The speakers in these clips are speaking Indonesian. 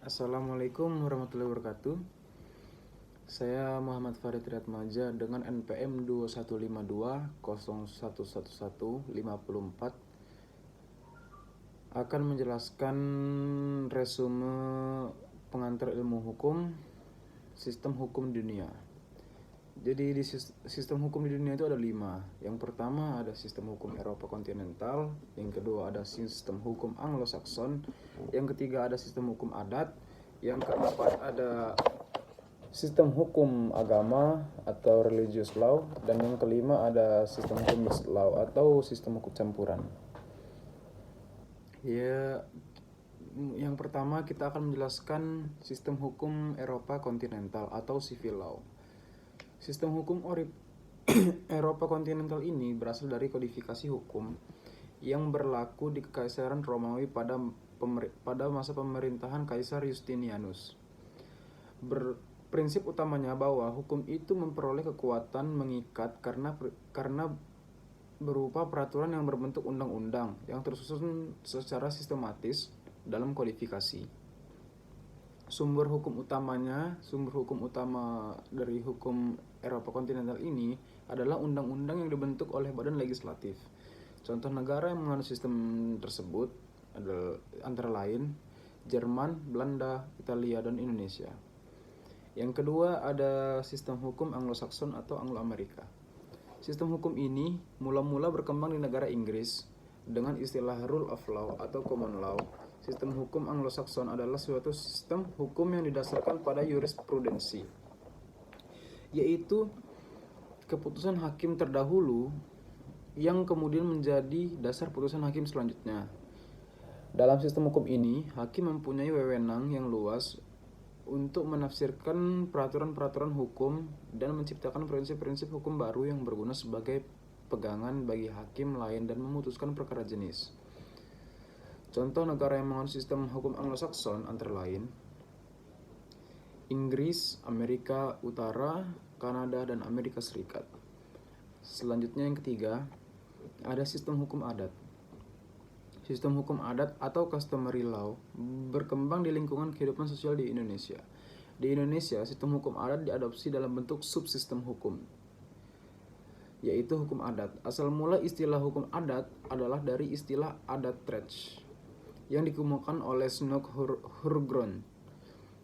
Assalamualaikum warahmatullahi wabarakatuh. Saya Muhammad Farid Riyadmaja dengan NPM 2152011154 akan menjelaskan resume pengantar ilmu hukum sistem hukum dunia. Jadi di sistem hukum di dunia itu ada 5. Yang pertama ada sistem hukum Eropa kontinental, yang kedua ada sistem hukum Anglo-Saxon, yang ketiga ada sistem hukum adat, yang keempat ada sistem hukum agama atau religious law, dan yang kelima ada sistem hukum mixed law atau sistem hukum campuran. Ya, yang pertama kita akan menjelaskan sistem hukum Eropa kontinental atau civil law. Sistem hukum Eropa kontinental ini berasal dari kodifikasi hukum yang berlaku di Kekaisaran Romawi pada masa pemerintahan Kaisar Justinianus. Prinsip utamanya bahwa hukum itu memperoleh kekuatan mengikat karena berupa peraturan yang berbentuk undang-undang yang tersusun secara sistematis dalam kodifikasi. Sumber hukum utama dari hukum Eropa kontinental ini adalah undang-undang yang dibentuk oleh badan legislatif. Contoh negara yang menganut sistem tersebut adalah antara lain Jerman, Belanda, Italia, dan Indonesia. Yang kedua ada sistem hukum Anglo-Saxon atau Anglo-Amerika. Sistem hukum ini mula-mula berkembang di negara Inggris dengan istilah rule of law atau common law. Sistem hukum Anglo-Saxon adalah suatu sistem hukum yang didasarkan pada jurisprudensi, yaitu keputusan hakim terdahulu yang kemudian menjadi dasar putusan hakim selanjutnya. Dalam sistem hukum ini, hakim mempunyai wewenang yang luas untuk menafsirkan peraturan-peraturan hukum dan menciptakan prinsip-prinsip hukum baru yang berguna sebagai pegangan bagi hakim lain dan memutuskan perkara jenis. Contoh negara yang menganut sistem hukum Anglo-Saxon antara lain Inggris, Amerika Utara, Kanada, dan Amerika Serikat. Selanjutnya yang ketiga, ada sistem hukum adat. Sistem hukum adat atau customary law berkembang di lingkungan kehidupan sosial di Indonesia. Di Indonesia, sistem hukum adat diadopsi dalam bentuk subsistem hukum, yaitu hukum adat. Asal mula istilah hukum adat adalah dari istilah adat Trech yang dikemukakan oleh Snoek Hurgron.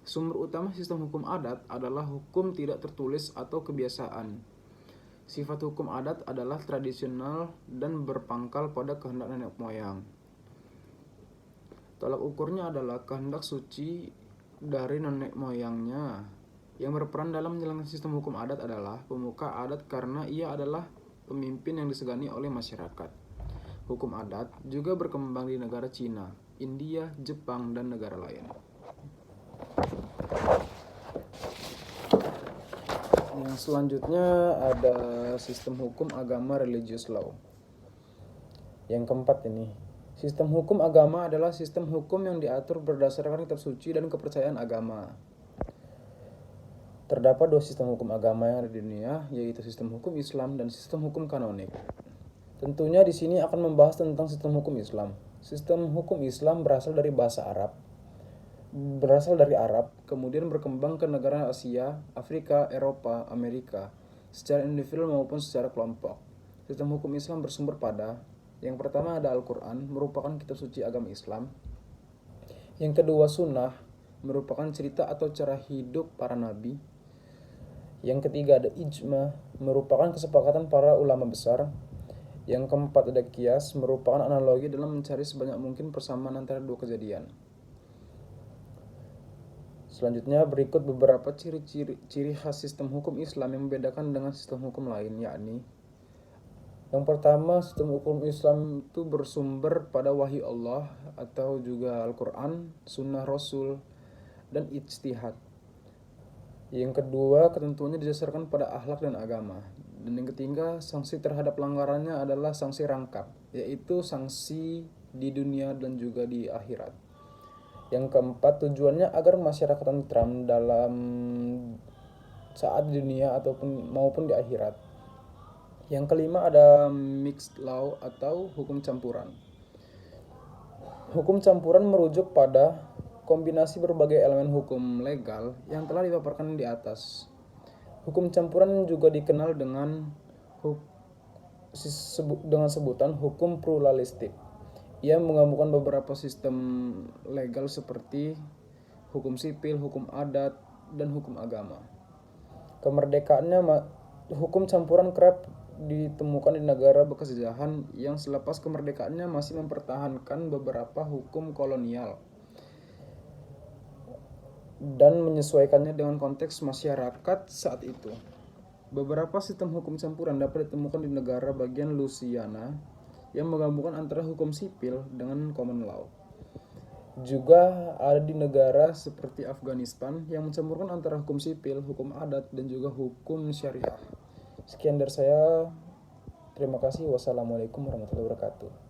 Sumber utama sistem hukum adat adalah hukum tidak tertulis atau kebiasaan. Sifat hukum adat adalah tradisional dan berpangkal pada kehendak nenek moyang. Tolak ukurnya adalah kehendak suci dari nenek moyangnya. Yang berperan dalam menjalankan sistem hukum adat adalah pemuka adat karena ia adalah pemimpin yang disegani oleh masyarakat. Hukum adat juga berkembang di negara Cina, India, Jepang, dan negara lain. Yang selanjutnya ada sistem hukum agama religious law. Yang keempat ini, sistem hukum agama adalah sistem hukum yang diatur berdasarkan kitab suci dan kepercayaan agama. Terdapat 2 sistem hukum agama yang ada di dunia, yaitu sistem hukum Islam dan sistem hukum kanonik. Tentunya di sini akan membahas tentang sistem hukum Islam. Sistem hukum Islam berasal dari Arab, kemudian berkembang ke negara Asia, Afrika, Eropa, Amerika, secara individual maupun secara kelompok. Sistem hukum Islam bersumber pada, yang pertama ada Al-Quran, merupakan kitab suci agama Islam. Yang kedua Sunnah, merupakan cerita atau cara hidup para nabi. Yang ketiga ada Ijma, merupakan kesepakatan para ulama besar. Yang keempat ada Qiyas, merupakan analogi dalam mencari sebanyak mungkin persamaan antara 2 kejadian. Selanjutnya berikut beberapa ciri khas sistem hukum Islam yang membedakan dengan sistem hukum lain, yakni yang pertama, sistem hukum Islam itu bersumber pada wahyu Allah atau juga Al-Quran, Sunnah Rasul, dan ijtihad. Yang kedua, ketentuannya didasarkan pada akhlak dan agama. Dan yang ketiga, sanksi terhadap pelanggarannya adalah sanksi rangkap, yaitu sanksi di dunia dan juga di akhirat. Yang keempat, tujuannya agar masyarakat tentram dalam saat di dunia maupun di akhirat. Yang kelima ada mixed law atau hukum campuran. Hukum campuran merujuk pada kombinasi berbagai elemen hukum legal yang telah dipaparkan di atas. Hukum campuran juga dikenal dengan sebutan hukum pluralistik. Ia menggabungkan beberapa sistem legal seperti hukum sipil, hukum adat, dan hukum agama. Kemerdekaannya, hukum campuran kerap ditemukan di negara bekas jajahan yang selepas kemerdekaannya masih mempertahankan beberapa hukum kolonial dan menyesuaikannya dengan konteks masyarakat saat itu. Beberapa sistem hukum campuran dapat ditemukan di negara bagian Louisiana yang menggabungkan antara hukum sipil dengan common law. Juga ada di negara seperti Afghanistan yang mencampurkan antara hukum sipil, hukum adat, dan juga hukum syariah. Sekian dari saya. Terima kasih. Wassalamualaikum warahmatullahi wabarakatuh.